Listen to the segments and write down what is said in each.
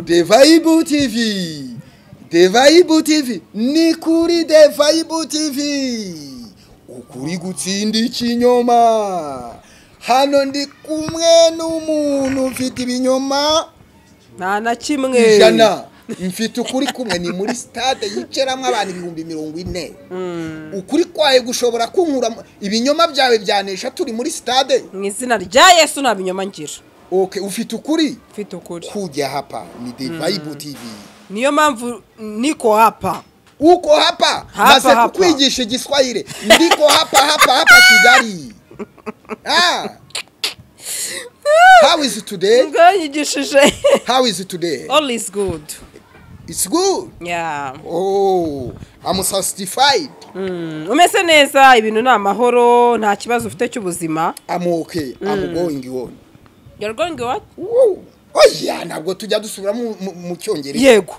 Vibe TV. Vibe TV. Ni kuri Vibe TV. Ukuri gutsinda ikinyoma. Hano ndi kumwe n'umuntu ufite ibinyoma. Na kimwe. Ijana. Mfite ukuri kumwe ni muri stade yiceramwe abantu 40,000. Ukuri kwaye gushobora kunkura ibinyoma byawe byanesha turi muri stade. Mwizina rya Yesu na binyoma ngira. Okay, ufite ukuri? Ufite ukuri. Kujya hapa ni Vibe TV. Niyo mpamvu niko hapa. Uko hapa? Maze kukwigisha igiswahili. Ndiko hapa Kigali. How is it today? How is it today? All is good. It's good. Yeah. Oh, I'm satisfied. Umeze neza ibintu na mahoro nta kibazo ufite cy'ubuzima. I'm okay. I'm going on. You're going what? Oh yeah, ntabwo tujya dusubira mu cyongereza. Yego.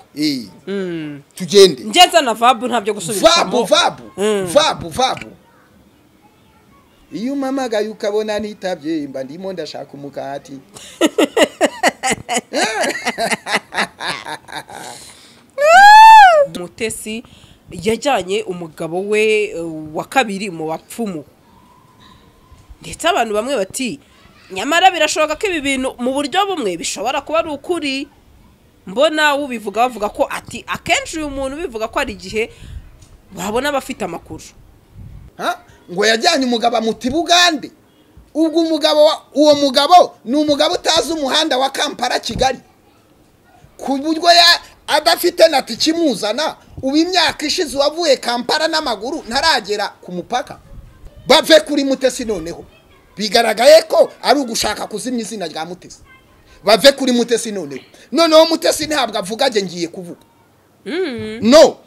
Tugende. Ngenza na vabu ntabyo gusubiramo. Vabu. Iyo mama gayo ukabona nitabye mba ndimo ndashaka umukati. Mutesi yajyanye umugabo we wa kabiri mu bapfumu. Ndetse abantu bamwe bati nyamara birashoboka ko ibi bintu mu buryo bumwe bishobora kuba ari ukuri. Mbona ubivuga bavuga ko ati akenshi uyu muntu bivuga ko ari igihe babona bafite amakuru. Ngo yajyanye umugabo muti Bugande. Ubwo uwo mugabo ni umugabo utazi umuhanda wa Kampala Kigali. Ku buryo adafite na tikimuzana ubu imyaka ishize wavuye Kampala n'amaguru ntaragera ku mupaka. Bave kuri Mutesi noneho. Bigaragaye ko ari ugushaka kuzimya izina rya Mutesi. Bave kuri Mutesi noneho Mutesi ntabwo avuga ngiye kuvuga.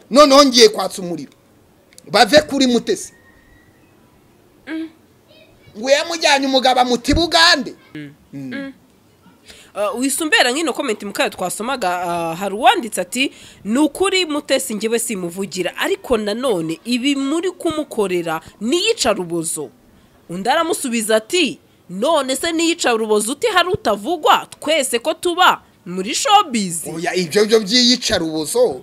Noneho ngiye kwatsa umuriro. Bave kuri Mutesi. Ngo yamujyanye umugabo muti Bugande. Wisumbera nkino comment mukayo twasomaga hari uwanditse ati nukuri Mutesi ngewe simuvugira ariko nanone ibi muri kumukorera niyica rubozo. Undaramusubiza ati none se niyica rubozo uti hari utavugwa twese ko tuba muri showbiz. Oya ibyo byiyica rubozo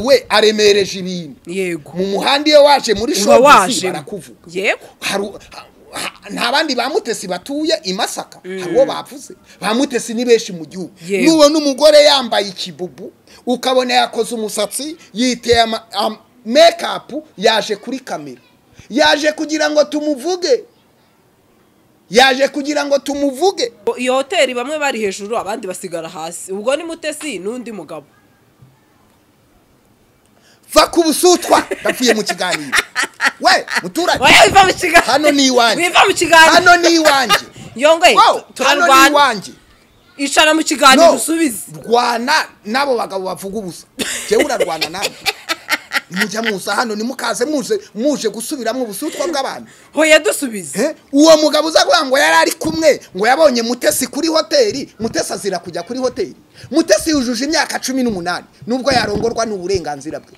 we aremereje ibintu. Yego. Mu muhandi waje muri showbiz barakuvuga. Yego. Nta bandi ba Mutesi batuye i Masaka hariwo bavuze. Ba Mutesi ni benshi mu gihugu. Nubona umugore yambaye ikibubu ukabona yakoze umusatsi yiteye makeup yaje kuri kamera. Yaje kugira ngo tumuvuge. Iyo hoteli bamwe bari hejuru abandi basigara hasi. Ubwo ni Mutesi nundi mugabo. Va kubusutwa ndafiye mu kiganiro. We muturage. Wiva mu kiganiro. Hano ni iwanje. Wiva mu kiganiro. Hano ni iwanje. Yongwe turarwana. Hano ni iwanje. Icara mu kiganiro usubize. Rwana nabo bagabo bavuga ubusa. Je urarwana nawe. Mujya musa hano ni mukaze muje gusubiramo ubusutwa bw'abantu. Hoya dusubize. Uwo mugabo uzavuga ngo yari ari kumwe ngo yabonye Mutesi kuri hoteli. Mutesi azira kujya kuri hoteli. Mutesi yujuje imyaka 18 nubwo yarongorwa n'uburenganzira bwe.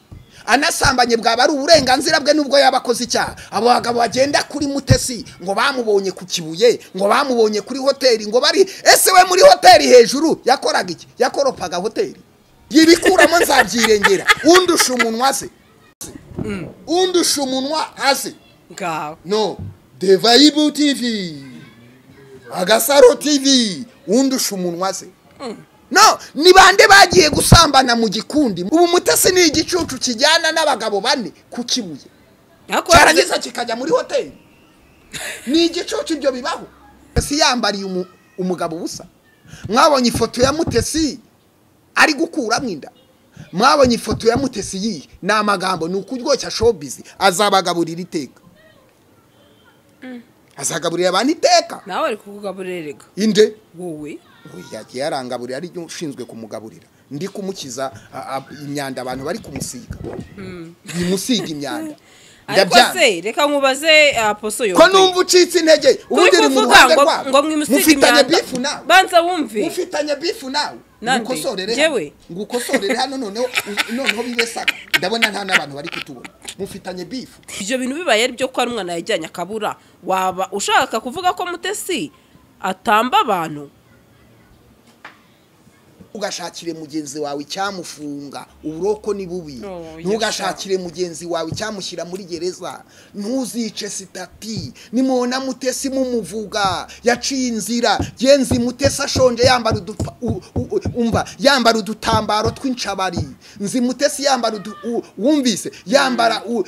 Anasambanye bwaba ari uburenganzira bwe nubwo yabakoze icyaha. Abo bagabo bagenda kuri Mutesi ngo bamubonye ku Kibuye ngo bamubonye kuri hoteli ngo bari ese we muri hoteli hejuru yakoraga iki? Yakoropaga hoteli. Yibikuramo nzabyirengera. Undusha umunwa se. Undusha umunwa hasi. Ngaho. No, Vibe TV. GASARO TV. Undusha umunwa se. No, ni bande bagiye gusambana mu gikundi. Ubu Mutesi ni igicucu kijyana n'abagabo bane ku Kibuye. Cyarageza kikajya muri hoteli. Ni igicucu ibyo bibaho. Si yambariye umugabo busa. Mwabonye ifoto ya Mutesi ari gukuramo inda. Mwabonye ifoto ya Mutesi yi na amagambo nukuryoshya showbiz azabagaburira iteka. Azagaburira abantu iteka. Nawe ari kukugaburirega. Inde? Wowe. Yagiye arangaburira ari ushinzwe kumugaburira. Ndi kumukiza imyanda abantu bari kumusiga. Bimusiga imyanda. Ariko se reka nkubaze aposo yo. Ko numva ucitse intege ubundi uri mu ruhande rwa. Ngo mwimusiga imyanda. Banza wumve. Mufitanye beef nawe. Ngukosorere hano noneho bibesaka. Ndabona nta nabantu bari kutubona. Mufitanye beef. Ibyo bintu bibaye ari byo ko ari umwana yajyanye akabura. Waba ushaka kuvuga ko Mutesi atamba abantu? ugashakire mugenzi wawe cyamufunga uburoko ni bubi ntugashakire mugenzi wawe cyamushyira muri gereza ntuzice sitati nimubona Mutesi mumuvuga yaciye inzira genzi Mutesi ashonje yambara umva yambara udutambaro tw'incabari nzi Mutesi yambara wumvise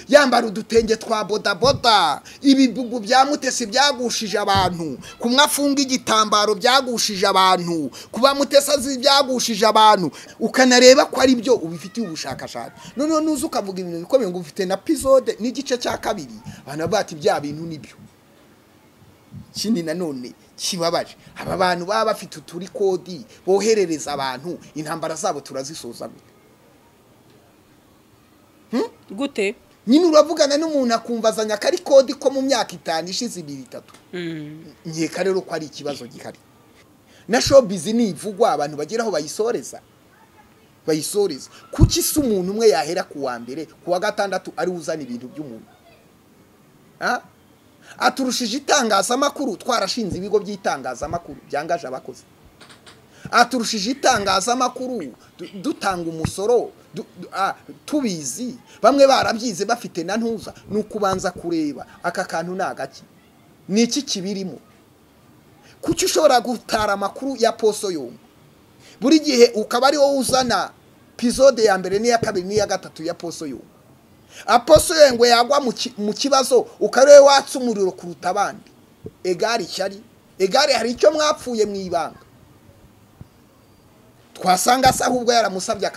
yambara udutenge twa bodaboda ibibugu bya Mutesi byagushije abantu kumwafunga igitambaro byagushije abantu kuba Mutesi azi byagushije abantu ukanareba ko ari byo ubifitiye ubushakashatsi none nuzo ukavuga ibintu bikomeye ngo ufite na episode n'igice cya kabiri bana bati bya bintu nibyo kindi nanone kibabaje aba bantu baba bafite uturi kodi boherereza abantu intambara zabo turazisoza gute nyine uravugana n'umuntu akumvazanya kari kodi ko mu myaka 5 ishize 2-3 nkeka rero ko ari ikibazo gihari na showbiz nivugwa abantu bageraho bayisoreza kuki se umuntu umwe yahera ku wa mbere ku wa gatandatu ari uzana ibintu by'umuntu aturushije itangazamakuru twarashinze ibigo by'itangazamakuru byangaje abakozi aturushije itangazamakuru dutanga umusoro tubizi bamwe barabyize bafite na ntuza nukubanza kureba aka kantu nagaki niki kibirimo kuki ushobora gutara amakuru ya poso yo buri gihe ukaba ari wowe uzana episode ya mbere n'iya kabiri n'iya gatatu ya poso yo aposo yo ngo yagwa mu kibazo ukarewe watsa umuriro kuruta abandi egari cyari egari hari icyo mwapfuye mu ibanga twasanga se ahubwo yaramusabye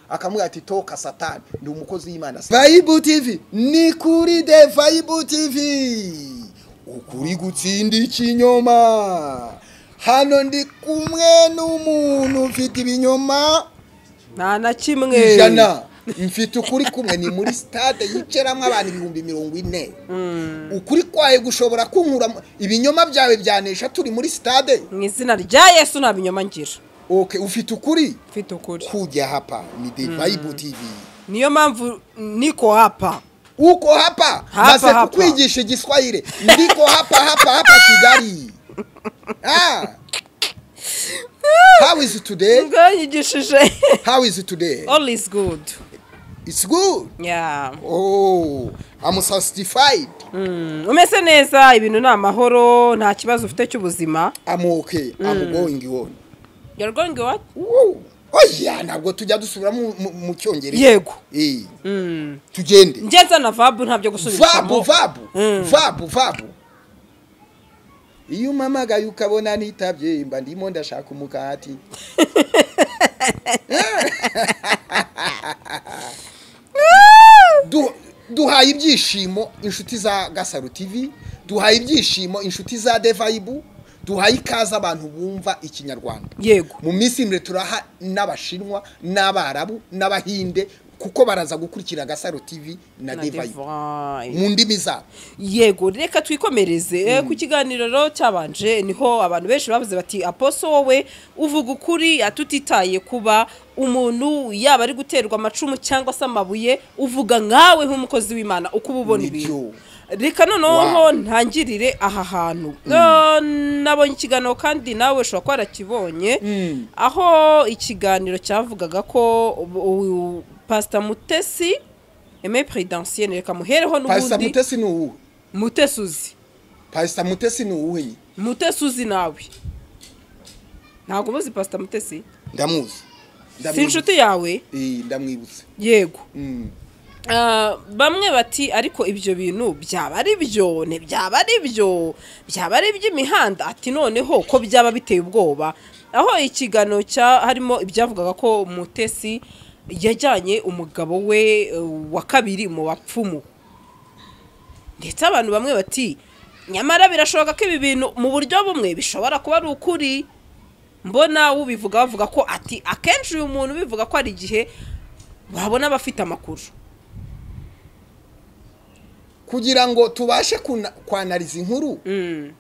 akamubwira ati toka satani ndi umukozi w'Imana Vibe TV ni kuri de Vibe TV ukuri gutsinda ikinyoma hano ndi kumwe n'umuntu ufite ibinyoma na kimwe ijana mfite ukuri kumwe ni muri stade yiceramwe abantu 40,000 ukuri kwaye gushobora kunkura ibinyoma byawe byanesha turi muri stade mu izina rya Yesu na binyoma ngira okay ufite ukuri kujya hapa ni de Vibe TV niyo mpamvu niko hapa uko hapa maze kukwigisha igiswahili ndiko hapa Kigali how is it today ngayigishije how is it today all is good it's good yeah oh I'm satisfied umeze neza ibintu na amahoro nta kibazo ufite cy'ubuzima I'm okay I'm going on you're going what oya ntabwo tujya dusubira mu cyongereza yego tugende ngeza na vabu ntabyo gusubiramo vabu iyo umamagaye ukabona nitabye mba ndimo ndashaka umukati duhaye ibyishimo inshuti za Gasaro TV duhaye ibyishimo inshuti za The Vibe duhaye ikaza abantu bumva ikinyarwanda yego mu minsi imwe turaha n'abashinwa n'abarabu n'abahinde kuko baraza gukurikira Gasaro TV na The Vibe mu ndimi zabo yego reka twikomereze ku kiganiro cyabanje niho abantu benshi bavuze bati aposo wowe uvuga ukuri atutitaye kuba umuntu yaba ari guterwa amacumu cyangwa se amabuye uvuga nkawe nk'umukozi w'Imana uko ububona ibintu reka noneho ntangirire aha hantu nabonye ikiganiro kandi nawe ushobora kuba warakibonye aho ikiganiro cyavugaga ko Pastor Mutesi Aime Présidentiel reka muhereho n'ubundi Pastor Mutesi ni uwo Mutesuzi Pastor Mutesi ni uwo Mutesuzi nawe ntabwo muzi Pastor Mutesi ndamuzi si inshuti yawe ndamwibutse yego bamwe bati ariko ibyo bintu byaba ari byo ne byaba ari iby'imihanda ati noneho ko byaba biteye ubwoba aho ikiganiro harimo ibyavugaga ko Mutesi yajyanye umugabo we wa kabiri mu bapfumu ndetse abantu bamwe bati nyamara birashoboka ko ibi bintu mu buryo bumwe bishobora kuba ari ukuri mbona ubivuga bavuga ko ati akenshi uyu muntu bivuga ko ari igihe wabona abafite amakuru kugira ngo tubashe kwanariza inkuru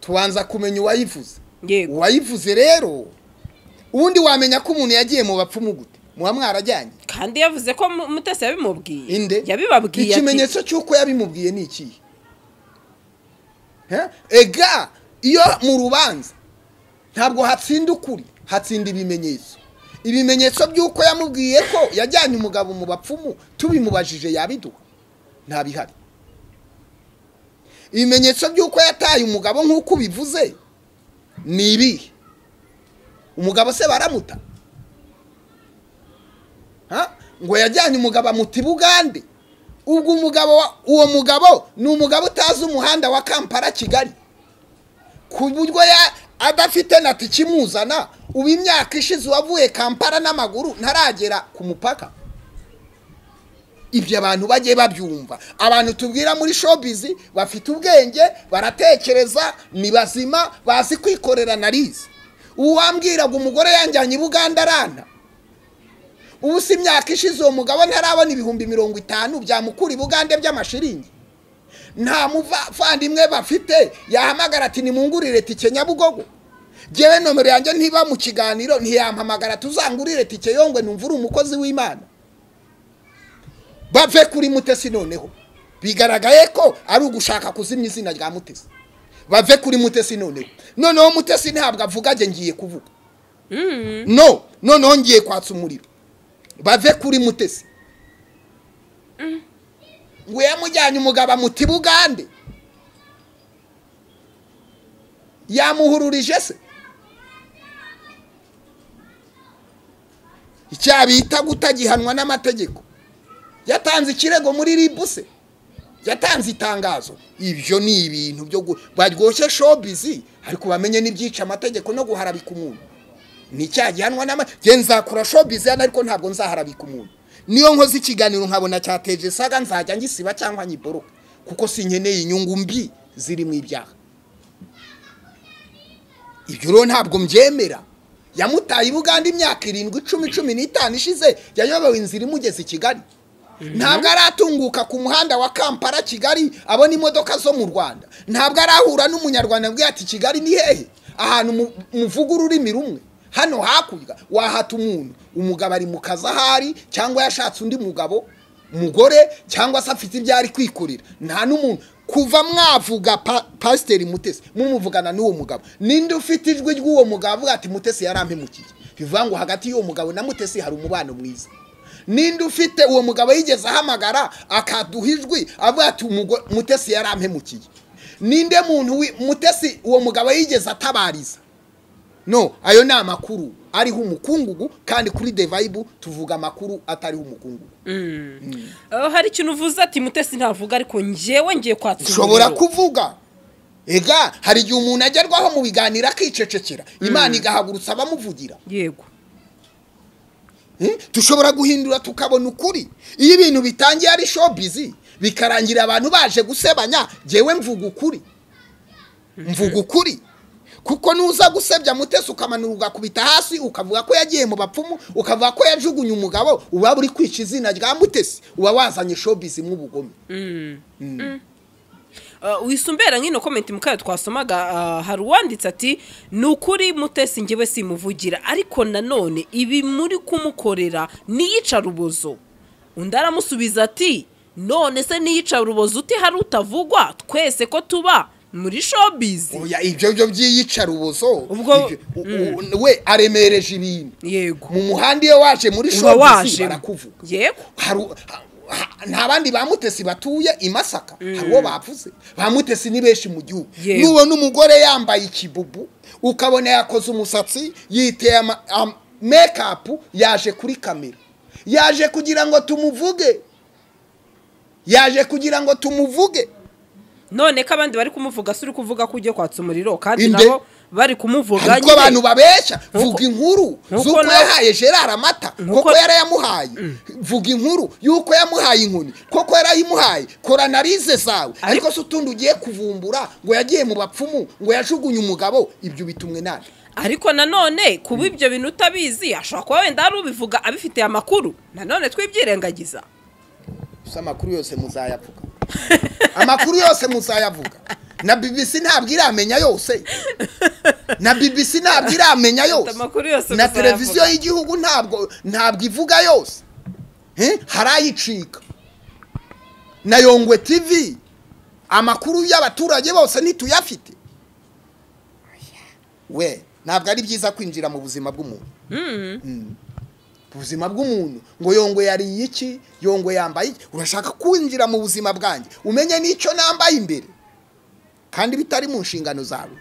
tubanza kumenya uwayivuze uwayivuze rero ubundi wamenya ko umuntu yagiye mu bapfumu gute muba mwarajyanye kandi yavuze ko Mutesi yabimubwiye yabibabwiye ikimenyetso cy'uko yabimubwiye ni iki ega iyo mu rubanza ntabwo hatsinda ukuri hatsinda ibimenyetso ibimenyetso by'uko yamubwiye ko yajyanye umugabo mu bapfumu tubimubajije yabiduha nta bihari. Ibimenyetso by'uko yataye umugabo nk'uko bivuze ni ibi. Umugabo se baramuta ngo yajyanye umugabo amuti Bugande. Ubwo uwo mugabo ni umugabo utazi umuhanda wa Kampala Kigali ku buryo adafite na tikimuzana. Ubu imyaka ishize wavuye Kampala n'amaguru ntaragera ku mupaka. Ibyo abantu bagiye babyumva. Abantu tubwira muri showbiz bafite ubwenge, baratekereza, ni bazima, bazi kwikorera narize. Uwambwiraga umugore yanjyanye Buganda arana. Ubu si imyaka ishize uwo mugabo ntarabona ibihumbi 50 byamukuri Bugande by'amashiringi. Nta muvandimwe bafite yahamagara ati nimungurire tike Nyabugogo. Jewe nomero yanjye ntiba mu kiganiro ntiyampamagara tuzangurire tike yongwe numvura umukozi w'Imana. Bave kuri Mutesi noneho bigaragaye ko ari ugushaka kuzimya izina rya Mutesi. Bave kuri Mutesi noneho Mutesi ntabwo avuga je ngiye kuvuga. No ngiye kwatsa umuriro. Bave kuri Mutesi. Ngo yamujyanye umugabo amuti Bugande. Yamuhururije se. Icyabita gutagihanwa n'amategeko. Yatanze ikirego muri ribuse. Yatanze itangazo. Ibyo ni ibintu byo baryoshye showbiz ariko bamenye n'ibyica amategeko no guharabika umuntu. Ni cyagihanwa n'amategeko. Nzakura showbiz ariko ntabwo nzaharabika umuntu. Niyo nkoze ikiganiro nkabona cyateje saga nzajya ngisiba cyangwa nyiboroka kuko sinkeneye inyungu mbi ziri mu ibyaha. Ibyo rero ntabwo mbyemera. Yamutaye Bugande imyaka 7-15 ishize yayobewe inzira imugeze i Kigali. Ntabwo aratunguka ku muhanda wa Kampala Kigali abona imodoka zo mu Rwanda. Ntabwo arahura n'umunyarwanda bwiye ati Kigali ni hehe ahantu muvuga ururimi rumwe. Hano hakurya wahata umuntu umugabo ari mu kazi ahari cyangwa yashatse undi mugore cyangwa se afite ibyo ari kwikorera. Nta n'umuntu kuva mwavuga Pastor Mutesi mumuvugana n'uwo mugabo. Ninde ufite ijwi ry'uwo mugabo ati Mutesi yarampemukiye. Bivuga ngo hagati y'uwo mugabo na Mutesi hari umubano mwiza. Ninde ufite uwo mugabo yigeze ahamagara akaduha ijwi avuga ati Mutesi yarampemukiye. Ninde muntu Mutesi uwo mugabo yigeze atabariza. No, ayo ni amakuru ariho umukungugu kandi kuri The Vibe tuvuga amakuru atariho umukungugu. Hari ikintu uvuze ati Mutesi ntavuga ariko njewe ngiye kwatsa. Ushobora kuvuga. Ega hari igihe umuntu agerwaho mu biganiro akicecekera. Imana igahagurutsa abamuvugira. Yego. Tushobora guhindura tukabona ukuri. Iyo ibintu bitangiye ari showbiz bikarangira abantu baje gusebanya, jewe mvuga ukuri. Mvuga ukuri. Kuko nuza gusebya Mutesi ukamanura ugakubita hasi ukavuga ko yagiye mu bapfumu ukavuga ko yajugunye umugabo uba uri kwica izina rya Mutesi uba wazanye showbiz mu bugome. Wisumbera nkino comment mukayo twasomaga hari uwanditse ati nukuri Mutesi ngewe simuvugira ariko nanone ibi muri kumukorera niyica rubozo. Undi aramusubiza ati none se niyica rubozo uti hari utavugwa twese ko tuba muri showbiz. Oya ibyo byiyica rubozo we aremereje ibintu. Yego. Mu muhandi yo waje muri showbiz barakuvuga. Yego. Nta bandi ba Mutesi batuye i Masaka hariwo bavuze. Ba Mutesi ni benshi mu gihugu. Nubona umugore yambaye ikibubu ukabona yakoze umusatsi yiteye makeup yaje kuri kamera. Yaje kugira ngo tumuvuge. None ko abandi bari kumuvuga suri kuvuga ko ugiye kwatsa umuriro kandi nabo bari kumuvuga nyine. Ko abantu babesha vuga inkuru zuko yahaye Gerard amata koko yarayamuhaye. Vuga inkuru yuko yamuhaye inkoni koko yarayimuhaye. Kora analize zawe ariko se utundi ugiye kuvumbura ngo yagiye mu bapfumu ngo yajugunye umugabo ibyo bitumwe nande. Ariko nanone kuba ibyo bintu utabizi ashobora kuba wenda ari ubivuga abifite amakuru nanone twibyirengagiza. Amakuru yose muzayavuga. Amakuru yose muzayavuga. Na BBC ntabwo iramenya yose. Na televiziyo y'igihugu ntabwo ivuga yose. Harayicika. Na Yongwe TV amakuru y'abaturage bose nituyafite. We ntabwo ari byiza kwinjira mu buzima bw'umuntu. ubuzima bw'umuntu ngo yongo yari iki yongo yambaye urashaka kwinjira mu buzima bwanjye umenye n'icyo nambaye imbere kandi bitari mu nshingano zawe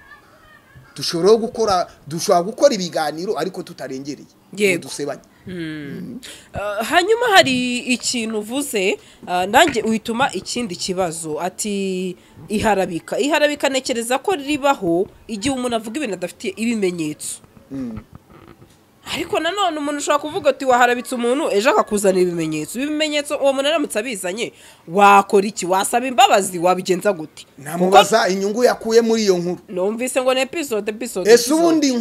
dushobora gukora ibiganiro ariko tutarengereye dusebanye hanyuma hari ikintu uvuze nanjye uhituma ikindi kibazo ati iharabika nekereza ko ribaho igihe umuntu avuga ibintu adafitiye ibimenyetso ariko nanone umuntu ushobora kuvuga ati waharabitse umuntu ejo akakuzanira ibimenyetso uwo muntu aramutse abizanye wakora iki wasaba imbabazi wabigenza gute namubaza inyungu yakuye muri iyo nkuru numvise ngo ni episode ese ubundi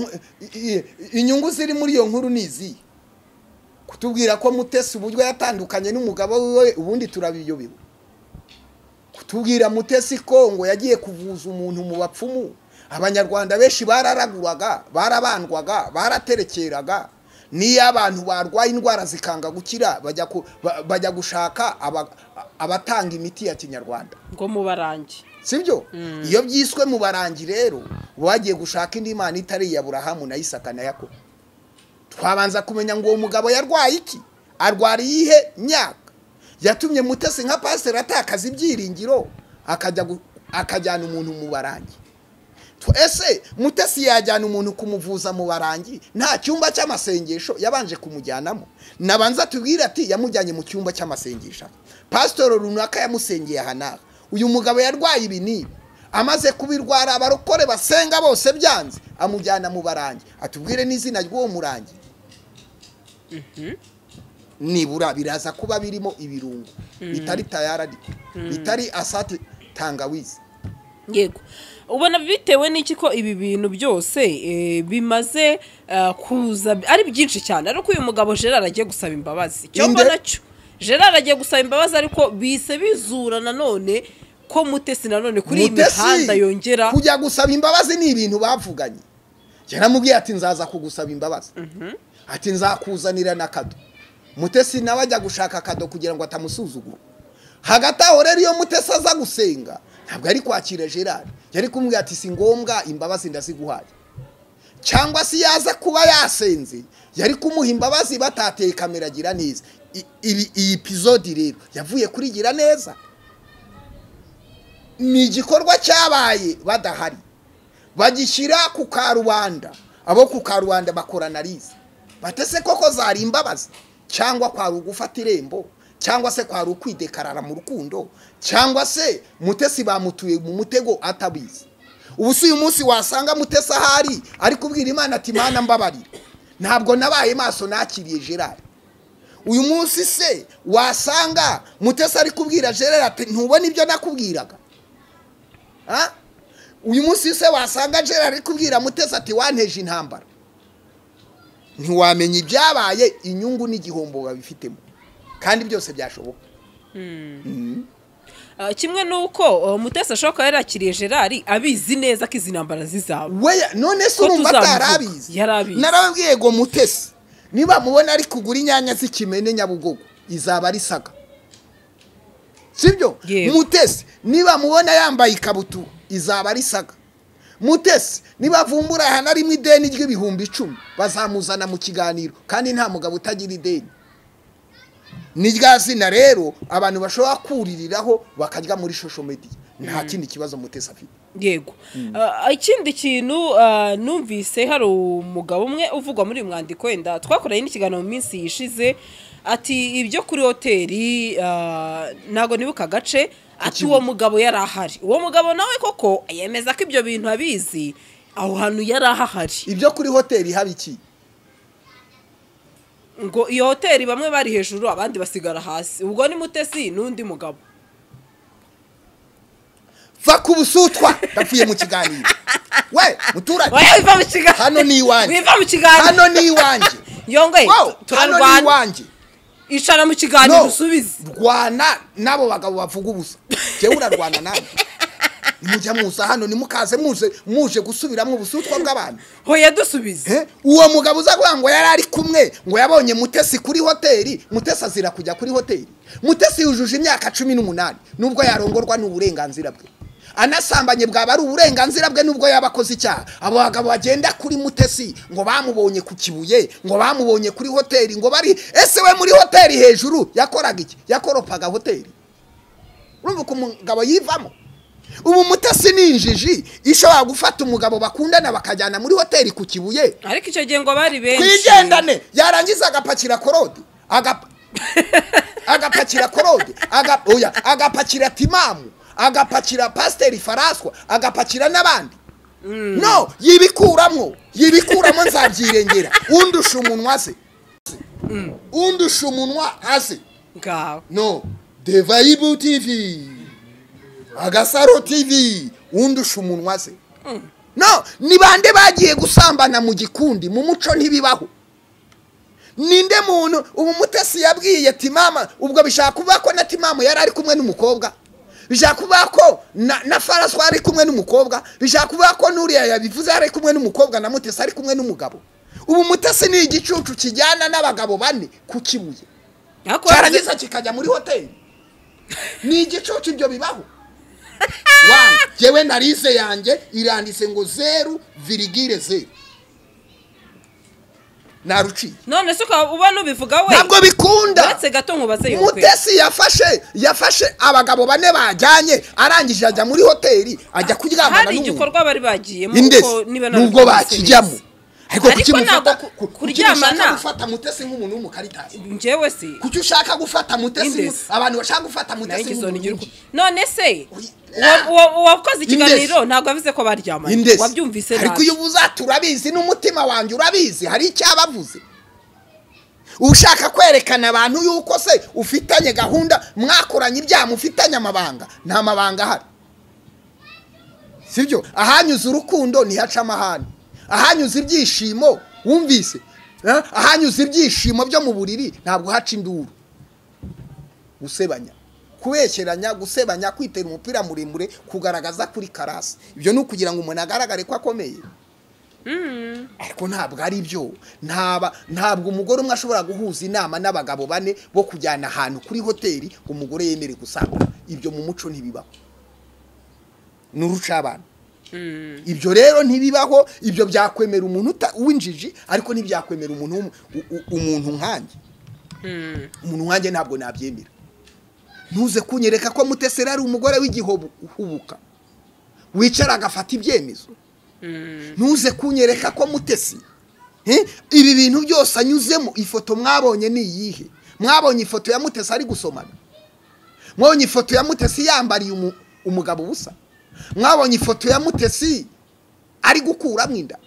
inyungu ziri muri iyo nkuru nizi kutubwira ko Mutesi uburyo yatandukanye n'umugabo we ubundi turabiyobewe kutubwira Mutesi ko ngo yagiye kuvuza umuntu mu bapfumu abanyarwanda benshi bararaguraga barabandwaga baraterekeraga niyo abantu barwaye indwara zikanga gukira bajya gushaka abatanga imiti ya kinyarwanda ngo mu barangi sibyo iyo byiswe mu barangi rero bagiye gushaka indi mana itari ya Aburahamu na Isaka na Yakobo twabanza kumenya ngo uwo mugabo yarwaye iki arwariye ihe myaka yatumye Mutesi nka pastor atakaza ibyiringiro akajyana umuntu mu barangi ese Mutesi yajyana umuntu kumuvuza mu barangi nta cyumba cy'amasengesho yabanje kumujyanamo nabanza tubwira ati yamujyanye mu cyumba cy'amasengesho pastor runaka yamusengeye hana uyu mugabo yarwaye ibinini amaze kubirwara abarokore basenga bose byanze amujyana mu barangi atubwire n'izina ry'uwo murangi nibura biraza kuba birimo ibirungo bitari tayaradi bitari asate tangawizi yego ubona bitewe n'iki ko ibi bintu byose bimaze kuza ari byinshi cyane ariko uyu mugabo Gerard agiye gusaba imbabazi cyo mbona cyo Gerard agiye gusaba imbabazi ariko bise bizura nanone ko Mutesi nanone kuri iyi mihanda yongera kujya gusaba imbabazi ni ibintu bavuganye yaramubwiye ati nzaza kugusaba imbabazi ati nzakuzanira nakado Mutesi nawe ajya gushaka kado kugira ngo atamusuzugura hagati aho rero iyo Mutesi aza gusenga ntabwo ari kwakira Gerard yari kumubwira ati si ngombwa imbabazi ndaziguhaye cyangwa si yaza kuba yasenze yari kumuha imbabazi batateye kamera gira neza iyi episode rero yavuye kuri gira neza ni igikorwa cyabaye badahari bagishyira ku karubanda abo ku karubanda bakora analize batese koko zari imbabazi cyangwa kwari ugufata irembo cyangwa se kwari ukwidekarara mu rukundo cyangwa se Mutesi bamutuye mu mutego atabizi ubu si uyu munsi wasanga Mutesi ahari ari kubwira Imana ati Mana mbabarira ntabwo nabaye maso nakiriye Gerard uyu munsi se wasanga Mutesi ari kubwira Gerard ati ntubona ibyo nakubwiraga uyu munsi se wasanga Gerard ari kubwira Mutesi ati wanteje intambara ntiwamenya ibyabaye inyungu n'igihombo babifitemo kandi byose byashoboka kimwe nuko Mutesi ashoka yarakiriye Gerard abizi neza ko izi ntambara zizaba none se urumva atarabizi narababwiye ngo Mutesi niba mubona ari kugura inyanya z'ikimene Nyabugogo izaba ari saga sibyo Mutesi niba mubona yambaye ikabutura izaba ari saga Mutesi niba vumbura hana ari mu ideni ry'ibihumbi 10 bazamuzana mu kiganiro kandi nta mugabo utagira ideni ni ryazina rero abantu bashobora kuririraho bakarya muri social media nta kindi kibazo Mutesi afite yego ikindi kintu numvise hari umugabo umwe uvugwa muri mwandiko wenda twakoranye n'ikiganiro mu minsi yishize ati ibyo kuri hoteli nago nibuka gace ati uwo mugabo yari ahari uwo mugabo nawe koko yemeza ko ibyo bintu abizi aho hantu yari ahari ibyo kuri hoteli habiki ngo iyo hoteli bamwe bari hejuru abandi basigara hasi ubwo ni Mutesi n'undi mugabo va kubusutwa ndapfuye mu kiganiro we muturage wiva mu kiganiro hano ni iwanje wiva mu kiganiro hano ni iwanje yongwe turarwana icara mu kiganiro usubize rwana nabo bagabo bavuga ubusa je urarwana nawe mujya musa hano nimukaze muje gusubiramo ubusutwa bw'abantu hoya dusubize uwo mugabo uza ngo yari ari kumwe ngo yabonye Mutesi kuri hoteli Mutesi azira kujya kuri hoteli Mutesi yujuje imyaka 18 nubwo yarongorwa n'uburenganzira bwe anasambanye bwaba ari uburenganzira bwe nubwo yabakoze icyaha. Abo bagabo bagenda kuri Mutesi ngo bamubonye ku Kibuye, ngo bamubonye kuri hoteli, ngo bari ese we muri hoteli hejuru yakoraga iki? Yakoropaga hoteli. Urumva ko umugabo yivamo. Ubu Mutesi ni injiji ishobora gufata umugabo bakundana bakajyana muri hoteli ku Kibuye. Ariko icyo gihe ngo bari benshi kwigendane yarangiza agapakira korode agapakira korode agapakira timamu agapakira pasiteri Faraswa agapakira n'abandi. No yibikuramwo nzabyirengera. Undusha umunwa se undusha umunwa ase ngaho. No Niba TV Agasaro TV undusha umunwa se. No ni bande bagiye gusambana mu gikundi mu muco ntibibaho. Ninde muntu ubu Mutesi yabwiye ati mama ubwo bishaka kuba ko na timamu yari ari kumwe n'umukobwa, bishaka kuba ko na Faraswa ari kumwe n'umukobwa, bishaka kuba ko nuriya yabivuze ari kumwe n'umukobwa na Mutesi ari kumwe n'umugabo. Ubu Mutesi ni igicucu kijyana n'abagabo bane ku Kibuye cyarageza kikajya muri hoteli. Ni igicucu ibyo bibaho. Wow, jewe narize yanjye iranditse ngo 0,0 naruci. None suka ubona ubivuga we ntabwo bikunda. Uretse gato nkubaze yuko Mutesi yafashe abagabo bane bajyanye arangije ajya muri hoteli ajya kuryamana hari igikorwa bari bagiyemo uko niba nubwo bakijyamo. Ariko kuryamana gufata Mutesi nk'umuntu w'umukaritasi. Njyewe se kuki ushaka gufata Mutesi abantu bashaka gufata Mutesi none se wakoze ikiganiro ntabwo avuze ko baryamanye wabyumvise nabi. Ariko iyo ubuza turabizi n'umutima wanjye urabizi hari icyabavuze. Ushaka kwerekana abantu yuko se ufitanye gahunda mwakoranye ibyaha mufitanye amabanga. Nta mabanga ahari sibyo. Ahanyuze urukundo ntihaca amahane, ahanyuze ibyishimo wumvise, ahanyuze ibyishimo byo mu buriri ntabwo haca induru. Gusebanya, kubesheranya, gusebanya, kwitera umupira muremure, kugaragaza kuri karasi, ibyo ni ukugira ngo umuntu agaragare ko akomeye. Ariko ntabwo ari byo. Ntabwo umugore umwe ashobora guhuza inama n'abagabo bane bo kujyana ahantu kuri hoteli umugore yemere gusanga. Ibyo mu muco ntibibaho n'uruca abantu. Ibyo rero ntibibaho. Ibyo byakwemera umuntu w'injiji ariko ntibyakwemera umuntu nkanjye. Umuntu nkanjye ntabwo nabyemera. Ntuze kunyereka ko Mutesi ari umugore w'igihubuka wicara agafata ibyemezo. Ntuze kunyereka ko Mutesi ibi bintu byose anyuzemo. Ifoto mwabonye ni iyihe? Mwabonye ifoto ya Mutesi ari gusomana? Mwabonye ifoto ya Mutesi yambariye umugabo ubusa? Mwabonye ifoto ya Mutesi ari gukuramo inda?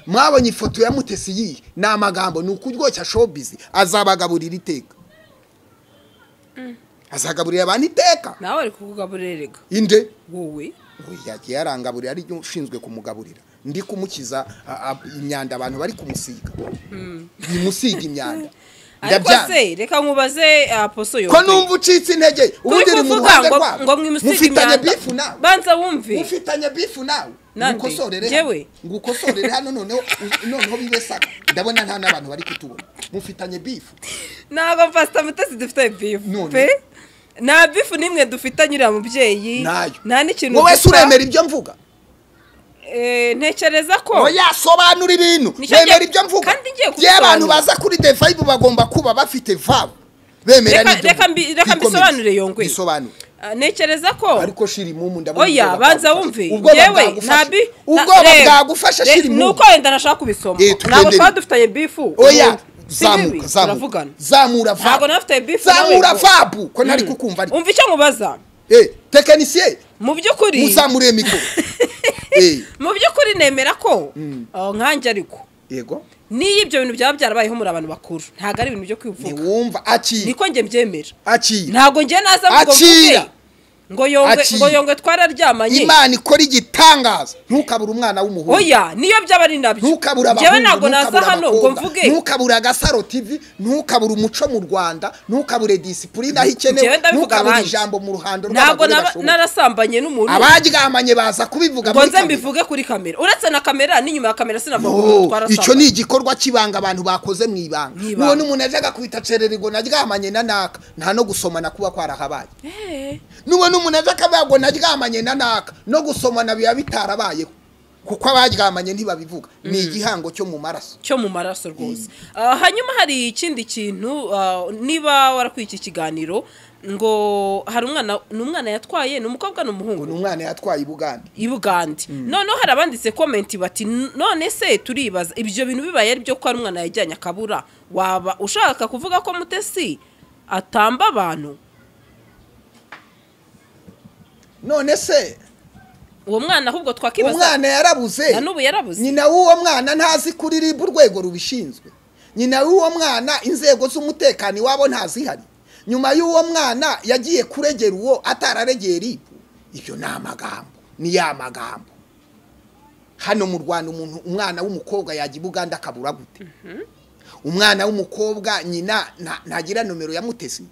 Mwabonye ifoto ya Mutesi yihe? Ni amagambo, ni ukuryoshya showbiz. Azabagaburira iteka, azagaburira abantu iteka. Nawe ari kukugaburirega inde wowe yagiye yarangaburira ari ushinzwe kumugaburira. Ndi kumukiza imyanda abantu bari kumusiga. Nimusiga imyanda. Ariko se reka nkubaze aposo yo ko numva ucitse intege ubundi uri mu ruhande rwabo ngo mwimusige imyanda. Banza wumve mufitanye bifu nawe ngukosorere ngukosorere hano noneho bibesaka. Ndabona nta nabantu bari kutubona mufitanye bifu. Nago Pastor Mutesi dufite bifu pe na bifu nimwe dufitanye uriya mubyeyi nta n'ikintu. Wowe suremera ibyo mvuga? Ntekereza ko oya sobanura ibintu bemera ibyo mvuga. Ye abantu baza kuri The Vibe bagomba kuba bafite vibe bemera n'ibyo. Reka mbisobanure yongwe. Bisobanure. Nekereza ko ariko shiri mu ndabona. Oya banza wumve yewe nabi ubwo bwagufasha shiri mu nuko wenda nashaka kubisoma. Nabo kwa dufitaye bifu. Oya zamura vabu. Ntabwo nafite bifu. Zamura vabu ko ntari kukumva ari. Umva icyo nkubaza. Technicien mu byukuri muzamure mikoro. Mu byukuri nemera ko nkanje ariko yego ni ibyo bintu byaba byarabayeho muri abantu bakuru ntago ari ibintu byo kwivuga. Ni wumva aki niko nge mbyemera aki ntago nge naza ngo yongwe twararyamanye. Imana ikora igitangaza. Ntukabura umwana w'umuhungu. Oya niyo byaba ari nabyo. Ntukabura abahungu. Jewe nago naza hano ngo mvuge. Ntukabura Agasaro TV, ntukabura umuco mu Rwanda, ntukabure discipline aho ikenewe, ntukabura ijambo mu ruhando rw'abagore. Nago narasambanye n'umuntu. Abagigamanye baza kubivuga muri kamera. Ngo mbivuge kuri kamera. Uretse na kamera n'inyuma ya kamera sinavuga twarasambanye. Icyo ni igikorwa kibanga abantu bakoze mu ibanga. Nubona umuntu ajaga kwita cererigo naryamanye na naka nta no gusomana kuba kwarahabaye. Nubona umuntu aje akavuga ngo naryamanye na naka no gusomana biba bitarabayeho kuko abaryamanye ntibabivuga ni igihango cyo mu maraso rwose. Hanyuma hari ikindi kintu niba warakwiye iki kiganiro ngo hari umwana yatwaye n'umukobwa n'umuhungu n'umwana yatwaye ibugande none hari abanditse comment bati none se turibaza ibyo bintu bibaye ari byo ko ari umwana yajyanye akabura waba ushaka kuvuga ko Mutesi atamba abantu none se uwo mwana ahubwo twakibaza umwana yarabuze na nubu yarabuze nyina w'uwo mwana ntazi kuririmba urwego rubishinzwe nyina w'uwo mwana inzego z'umutekano iwabo ntazihari nyuma y'uwo mwana yagiye kuregera uwo atararegera ibyo ni amagambo ni ya magambo hano mu Rwanda umwana w'umukobwa yagiye Buganda akabura gute umwana w'umukobwa nyina ntagira nomero ya Mutesi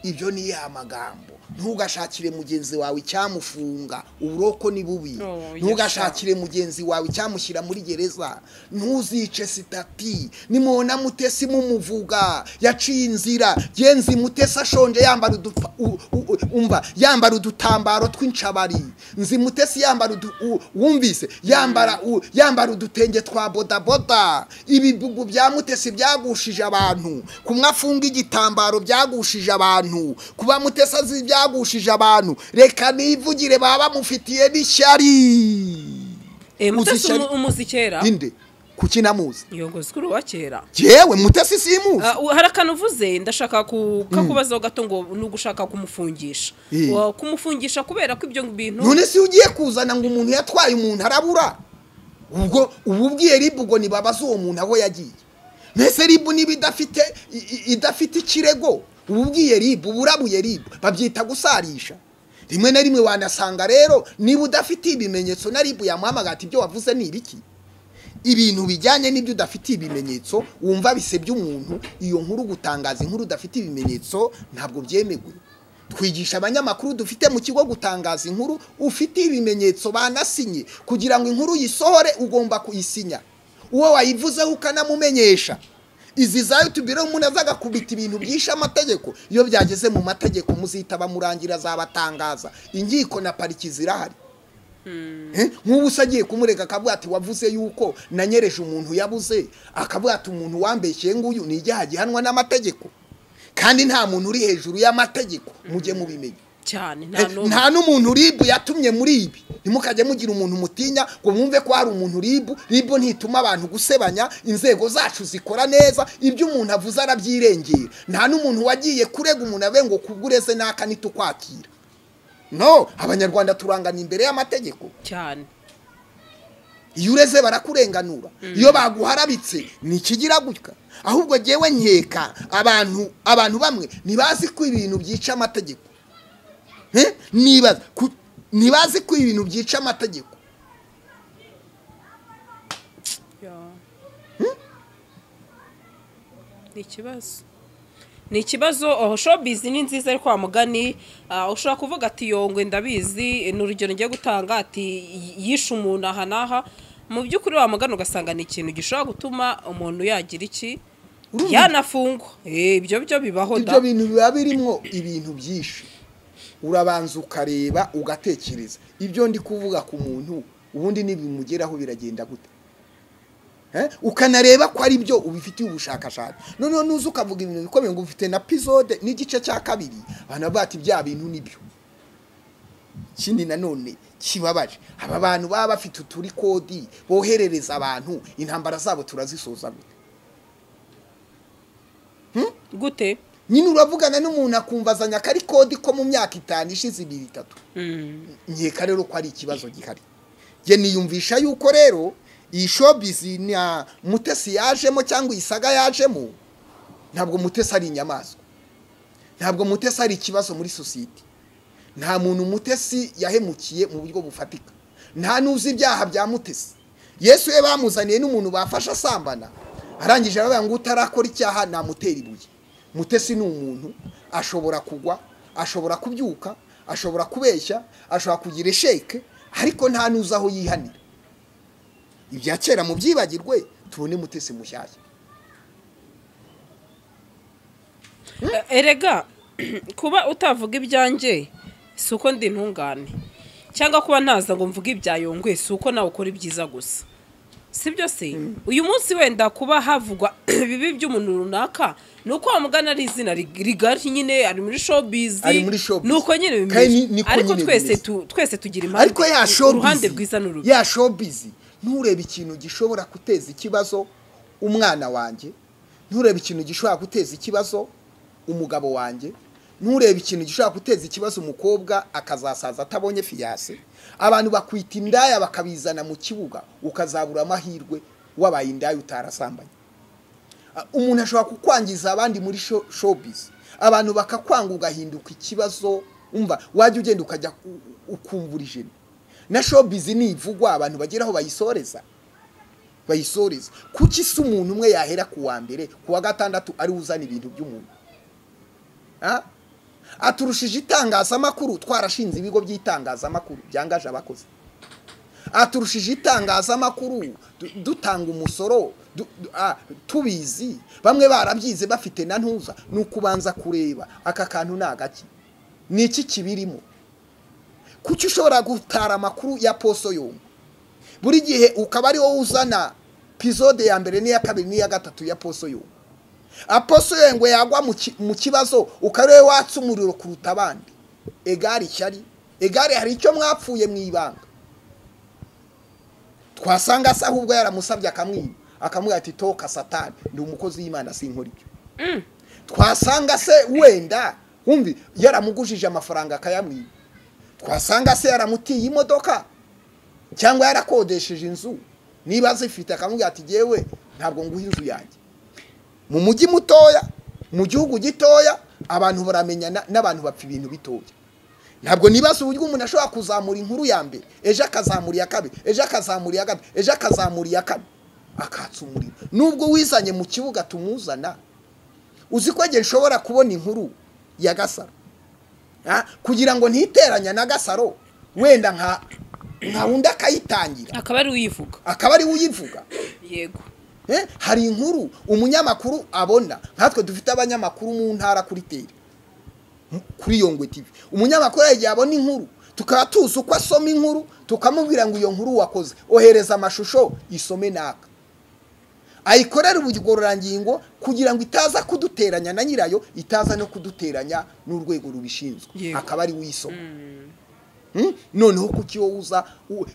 ibyo ni ya magambo ntugashakire mugenzi wawe cyamufunga uburoko ni bubi ntugashakire mugenzi wawe cyamushyira muri gereza ntuzice sitati nimubona Mutesi mumuvuga yaciye inzira genzi Mutesi ashonje yambara udutambaro tw'incabari nzi Mutesi yambara wumvise yambara udutenge twa bodaboda ibibugu bya Mutesi byagushije abantu kumwafunga igitambaro byagushije abantu kuba Mutesi azi byagushije abantu reka nivugire baba mufitiye n'ishyari Mutesi umuzikera inde kuki namuzi yongozi kuri wa kera jewe Mutesi simuzi harakana uvuze ndashaka kubaza gato ngo nugushaka kumufungisha kumufungisha kubera ko ibyo bintu none si ugiye kuzana ngo umuntu yatwaye umuntu arabura ubwo ububwiye ribu ngo nibabaza uwo muntu aho yagiye mbese ribu niba idafite ikirego ububwiye ribu burabuye ribu babyita gusarisha rimwe na rimwe wanasanga rero niba udafite ibimenyetso na ribu yamuhamagara ati ibyo wavuze ni ibiki ibintu bijyanye n'ibyo udafite ibimenyetso wumva bisebye umuntu iyo nkuru gutangaza inkuru udafite ibimenyetso ntabwo byemewe twigisha abanyamakuru dufite mu kigo gutangaza inkuru ufite ibimenyetso banasinye kugira ngo inkuru yisohore ugomba kuyisinya uwo wayivuzeho ukanamumenyesha izi za YouTube rero umuntu azaga kubita ibintu byisha amategeko iyo byageze mu mategeko muzita bamurangira zabatangaza inkiko na pariki zirahari nk'ubu usagiye kumureka akavuga ati wavuze yuko nanyereje umuntu yabuze akavuga ati umuntu wambeshye nguyu ni ijyaha gihanwa n'amategeko kandi nta muntu uri hejuru y'amategeko mujye mubimenya cyane nta n'umuntu ribu yatumye muri ibi ntimukajye mugira umuntu mutinya ngo mwumve ko hari umuntu ribu ntituma abantu gusebanya inzego zacu zikora neza ibyo umuntu avuze arabyirengera nta n'umuntu wagiye kurega umuntu abe ngo kugureze naka nitukwakira no abanyarwanda turangana imbere y'amategeko cyane iyo ureze barakurenganura iyo baguharabitse nikigira gutya ahubwo jewe nkeka abantu bamwe nibazi ko ibintu byica amategeko nibazi ko ibintu byica amategeko ni ikibazo showbiz ni nziza ariko mugani ushobora kuvuga ati yongwe ndabizi ni urugero ngiye gutanga ati yishe umuntu aha naha mu by'ukuri wamugana ugasanga ni ikintu gishobora gutuma umuntu yagira iki yanafungwa ibyo bibaho ibyo bintu biba birimo ibintu byinshi urabanza ukareba ugatekereza ibyo ndi kuvuga ku muntu ubundi nibimugeraho biragenda gute ukanareba ko ari byo ubifitiye ubushakashatsi none nuzi ukavuga ibintu bikomeye ngo ufite na episode n'igice cya kabiri abantu bati bya bintu nibyo kindi nanone kibabaje aba bantu baba bafite uturi kodi boherereza abantu intambara zabo turazisoza gute nyine uravugana n'umuntu akumvazanya kari kodi ko mu myaka 5 ishize 2-3 nkeka rero ko ari ikibazo gihari je niyumvisha yuko rero iyi showbiz ni Mutesi yajemo cyangwa isaga yajemo ntabwo Mutesi ari inyamaswa ntabwo Mutesi ari ikibazo muri society nta muntu Mutesi yahemukiye mu buryo bufatika nta nuzi ibyaha bya Mutesi Yesu ye bamuzaniye n'umuntu bafasha sambana arangije aravuga ngo utarakora icyaha namutera ibuye Mutesi ni umuntu ashobora kugwa ashobora kubyuka ashobora kubeshya ashobora kugira sheke ariko nta nuza aho yihanira ibya kera mu byibagirwe tubone Mutesi mushyashya erega kuba utavuga ibyanjye si uko ndi intungane cyangwa kuba ntaza ngo mvuge ibya Yongwe si uko nawe ukora ibyiza gusa sibyo se uyu munsi wenda kuba havugwa bibi by'umuntu runaka nuko wamugana ari izina rigari nyine ari muri showbiz nuko nyine bimeze ariko twese tugira impamvu ariko ya uruhande rwiza n'urubi ya showbiz nturebe ikintu gishobora guteza ikibazo umwana wanjye nturebe ikintu gishobora guteza ikibazo umugabo wanjye nturebe ikintu gishobora guteza ikibazo umukobwa akazasaza atabonye fiyase abantu bakwita indaya bakabizana mu kibuga ukazabura amahirwe wabaye indaya utarasambanye umuntu ashobora kukwangiza abandi muri showbiz abantu bakakwanga ugahinduka ikibazo umva wajya ugenda ukajya ukumvurije na showbiz nivugwa abantu bageraho bayisoreza kuki se umuntu umwe yahera ku wa mbere ku wa gatandatu ari uzana ibintu by'umuntu aturushije itangazamakuru twarashinze ibigo by'itangazamakuru byangaje abakozi aturushije itangazamakuru dutanga umusoro tubizi bamwe barabyize bafite na ntuza nukubanza kureba aka kantu nagaki niki kibirimo kuki ushobora gutara amakuru ya poso yombi buri gihe ukaba ari wowe uzana episode ya mbere n'iya kabiri n'iya gatatu ya poso yombi aposo yengwe yagwa mu kibazo ukarewe watsa umuriro kuruta abandi egari cyari egari hari icyo mwapfuye mu ibanga twasanga se ahubwo yaramusabye akamwima akamubwira ati toka satani ndi umukozi w'Imana sinkora ibyo twasanga se wenda wumvi yaramugujije amafaranga akayamwima twasanga se yaramutiye imodoka cyangwa yarakodesheje inzu niba zifite akamubwira ati jewe ntabwo nguha inzu yanjye mu mujyi mutoya mu gihugu gitoya abantu baramenya n'abantu bapfa ibintu bitoya ntabwo nibaza uburyo umuntu ashobora kuzamura inkuru ya mbere ejo akazamura iya kabiri ejo akazamura iya gatatu ejo akazamura iya kane akatsa umuriro nubwo wizanye mu kibuga tumuzana uzi ko nge nshobora kubona inkuru ya Gasaro kugira ngo ntiteranya na Gasaro wenda nka wundi akayitangira akaba ari uyivuga yego hari inkuru umunyamakuru abona nkatwe dufite abanyamakuru mu ntara kuri teri kuri Yongwe TV umunyamakuru yagiye abona inkuru tukaba tuzi uko asoma inkuru tukamubwira ngo iyo nkuru wakoze ohereza amashusho isome naka ayikorera ubugororangingo kugira ngo itaza kuduteranya na nyirayo itaza no kuduteranya n'urwego rubishinzwe akaba ari wisoma noneho kuki wowe uza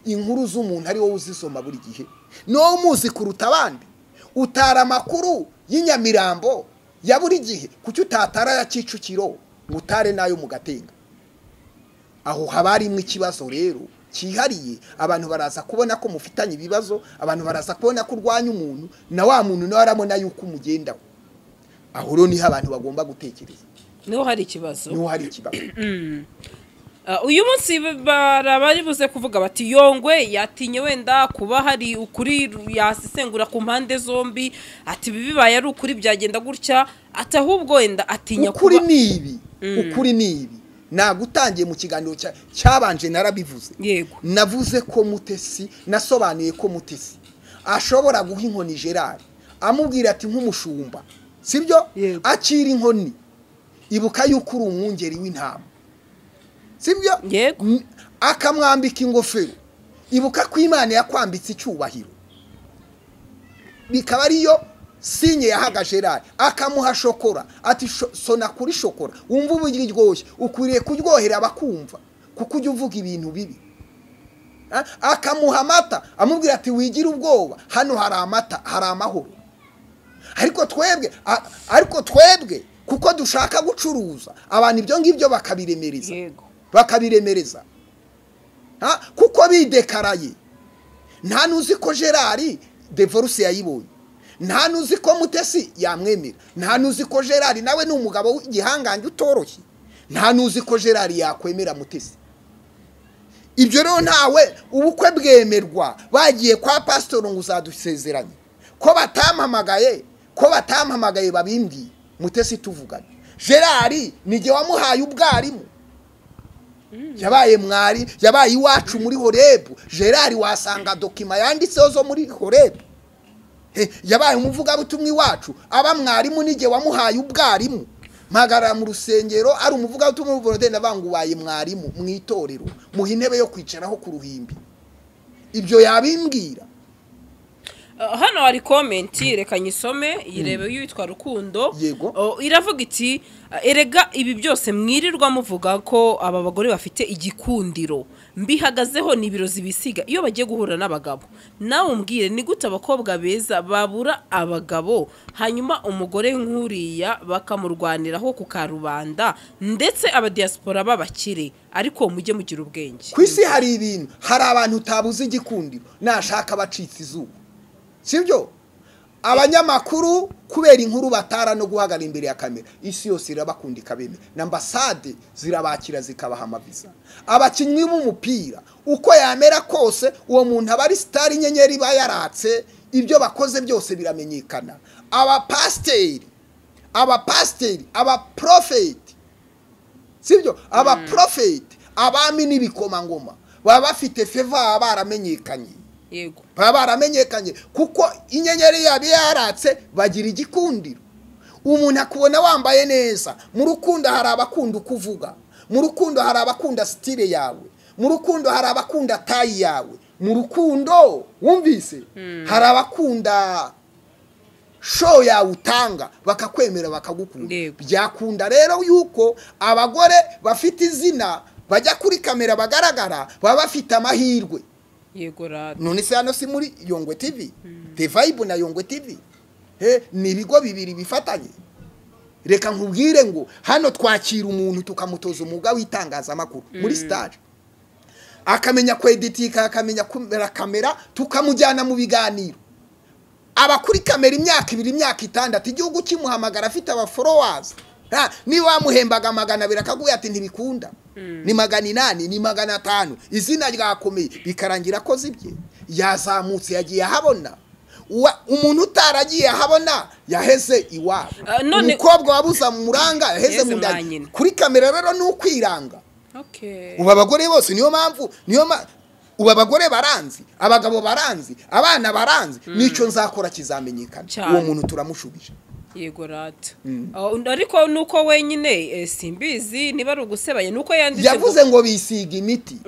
inkuru z'umuntu ari wowe uzisoma buri gihe no muzi kuruta abandi utara amakuru y'inyamirambo ya buri gihe kuki utatara ya Kicukiro utare nayo mu Gatenga aho habarimwe ikibazo rero kihariye abantu baraza kubona ko mufitanye ibibazo abantu baraza kubona ko urwanya umuntu na wa muntu nawe aramona yuko umugendaho aho rero niho abantu bagomba gutekereza niho hari ikibazo uyu munsi barabari buze kuvuga bati Yongwe yatinye wenda kuba hari ukuri yasisengura ku mpande zombi ati bibaye ari ukuri byagenda gutya ati ahubwo wenda atinya kuba ukuri nibi nagutangiye mu kiganiro cyabanje narabivuze navuze ko Mutesi nasobanuye ko Mutesi ashobora guha inkoni Gerard amubwira ati nk'umushumba sibyo akira inkoni ibuka yuko uri umwungeri w'intama sibyo akamwambika ingofero ibuka ko Imana yakwambitse icyubahiro bikaba ariyo sinye yahaga Gerard akamuha shokora ati sona kuri shokora wumva uburyo iryoshye ukwiriye kuryohera abakumva kuko ujya uvuga ibintu bibi akamuha amata amubwira ati wigira ubwoba hano hari amata hari amahoro ariko twebwe kuko dushaka gucuruza abantu ibyo ngibyo bakabiremereza kuko bidekaraye nta nuzi ko Gerard divorce yayibonye nta nuzi ko Mutesi yamwemera nta nuzi ko Gerard nawe ni umugabo w'igihangange utoroshye nta nuzi ko Gerard yakwemera Mutesi ibyo rero ntawe ubukwe bwemerwa bagiye kwa pastor ngo uzadusezeranye ko batampamagaye babimbi Mutesi tuvugana Gerard nige wamuhaye ubwarimu yabaye mwari yabaye iwacu muri Horebu Gerard wasanga dokima yanditseho zo muri Horebu yabaye umuvuga butumwe iwacu aba mwarimu nige wamuhaye ubwarimu mpagara mu rusengero ari umuvuga utumwe volontaire nabangubaye mwarimu mu itorero mu intebe yo kwicaraho ku ruhimbi ibyo yabimbwira. Hano hari komenti reka nyisome yirebe yitwa Rukundo iravuga iti erega ibi byose mwirirwa muvuga ko aba bagore bafite igikundiro mbihagazeho nibirozi bisiga iyo bagiye guhura n'abagabo nawe umbwire ni gute abakobwa beza babura abagabo hanyuma umugore nkuriya bakamurwaniraho ku karubanda ndetse aba diaspora babakire ariko mujye mugira ubwenge kwisi hari ibintu hari abantu utabuze igikundiro nashaka bacitse izuba sibyo abanyamakuru kubera inkuru batara no guhagara imbere ya kamera isi yose irabakunda ikabeme na ambasade zirabakira zikabaha amaviza abakinnyi b'umupira uko yamera kose uwo muntu aba ari star inyenyeri bayaratse ibyo bakoze byose biramenyekana abapasteri abaprofeti sibyo abaprofeti abami n'ibikomangoma baba bafite favor baramenyekanye yego baba baramenyekanye kuko inyenyeri yabi yaratse bagira igikundiro umuntu akubona wambaye neza mu rukundo hari abakunda kuvuga mu rukundo hari abakunda style yawe mu rukundo hari abakunda tayi yawe mu rukundo wumvise hari abakunda show yawe utanga bakakwemera bakagukunda byakunda rero yuko abagore bafite izina bajya kuri kamera bagaragara baba bafite amahirwe yego rad none se hano si muri Yongwe TV The Vibe na Yongwe TV ni ibigo bibiri bifatanye reka nkubwire ngo hano twakira umuntu tukamutoza umuga w'itangazamakuru muri stage akamenya kweditika akamenya kumera kamera tukamujyana mu biganiro abakuri kamera imyaka 2 imyaka 6 igihugu kimuhamagara afite aba followers niba wamuhembaga 200 akaguye ati ntibikunda ni 800 ni 500 izina ryakomeye bikarangira ko zibye yazamutse yagiye habona umuntu utaragiye habona yaheze iwabo umukobwa wabuza mu muranga yaheze mu ndani kuri kamera rero n'ukwiranga uba abagore bose niyo mpamvu uba abagore baranzi abagabo baranzi abana baranzi nico nzakora kizamenyekana uwo muntu turamushubije yego rata ariko nuko wenyine simbizi niba ari ugusebanya nuko yanditse yavuze ngo bisiga imiti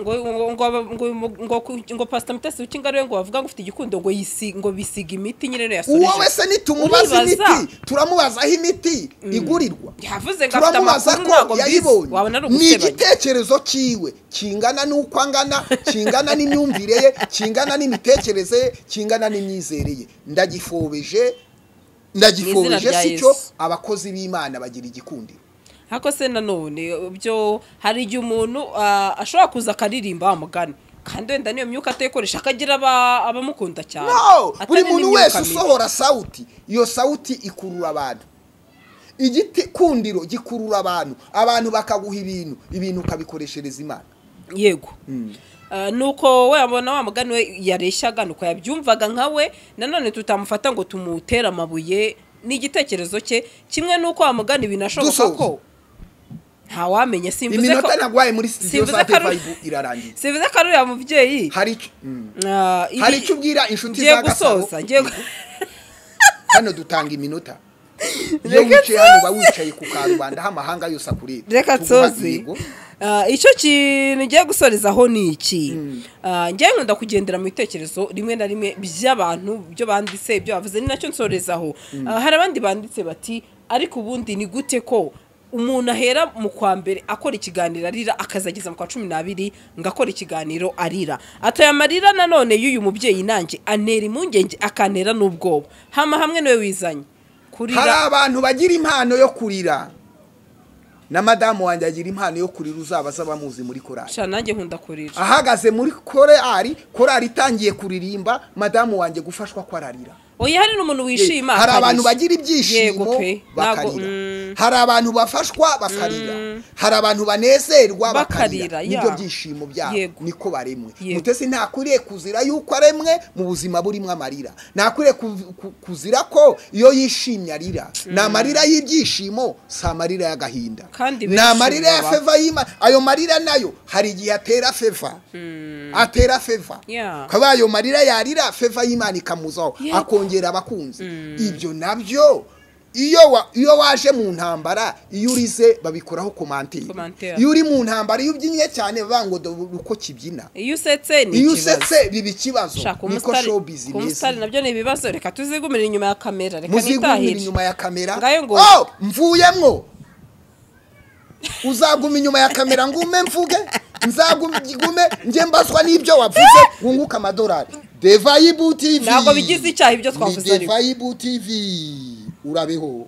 ngo Pastor Mutesi ukingaro ngo bavuga ngo ufite igikundo ngo bisiga imiti nyine yasoreje wowe se nitumubaza imiti turamubaza aho imiti igurirwa yavuze ngo afite amakuru ntago yayibonye ni igitekerezo kiwe kingana nuko angana kingana n'imyumvire ye kingana n'imitekerereze kingana n'imyizereye ndagifobeje sicyo abakozi b'Imana bagira igikundiro hako se nanone byo hari igihe umuntu ashobora kuza akaririmba amugane kandi wenda niyo myuka atekoresha akagira abamukunda cyane buri muntu wese usohora sauti iyo sauti ikurura abantu igikundiro gikurura abantu bakaguha ibintu ukabikoreshereza Imana yego nuko we abona wa mugani we yareshyaga nuko yabyumvaga nkawe nanone tutamufata ngo tumutera amabuye n'igitekerezo cye kimwe nuko wa mugani binashoboka ko nta wamenye simvuze ko iminota nagwaye muri studio za Vibe irarangiye simvuze ko ari muvyeyi hari icyo ubwira inshuti za Gasaro hano dutanga iminota iyo wicaye hano bawicaye ku karubanda hamahanga yose akurira reka tsozi icyo kintu ngiye gusorezaho ni iki ngiye nkunda kugendera mu bitekerezo rimwe na rimwe by'abantu byo banditse ibyo bavuze ni nacyo nsorezaho hari abandi banditse bati ariko ubundi ni gute ko umuntu ahera mu kwa mbere akora ikiganiro arira akazageza mu kwa 12 ngakora ikiganiro arira atoya amarira nanone y'uyu mubyeyi nanjye antera impungenge akantera n'ubwoba hamwe niwe wizanye kurira hari abantu bagira impano yo kurira na madamu wanjye agira impano yo kurira uzabaza bamuzi muri korali nanjye nkunda kurira ahagaze muri korali itangiye kuririmba madamu wanjye gufashwa ko ararira oya hari n'umuntu wishima hari abantu bagira ibyishimo bakarira hari abantu bafashwa bakarira hari abantu banezerwa bakarira nibyo byishimo byabo niko baremwe Mutesi ntakwiriye kuzira yuko aremwe mu buzima burimo amarira ntakwiriye kuzira ko iyo yishimye arira na amarira y'ibyishimo sa amarira y'agahinda na amarira ya feva y'Imana ayo marira nayo hari igihe atera feva kaba ayo marira yarira feva y'Imana ikamuzaho akongera abakunzi ibyo nabyo iyo waje mu ntambara iyo urize babikoraho komantire iyo uri mu ntambara iyo ubyinnye cyane bango uko kibyina iyo usetse ni ikibazo biba ikibazo niko show business umusitari nabyo ni ibibazo reka tuzigumira inyuma ya kamera reka nitahire inyuma ya kamera mvuyemwo uzaguma inyuma ya kamera ngume mvuge nzagume nje mbaswa n'ibyo wavuze wunguka amadolari The Vibe TV ntabwo bigize icyaha ibyo twavuze The Vibe TV urabeho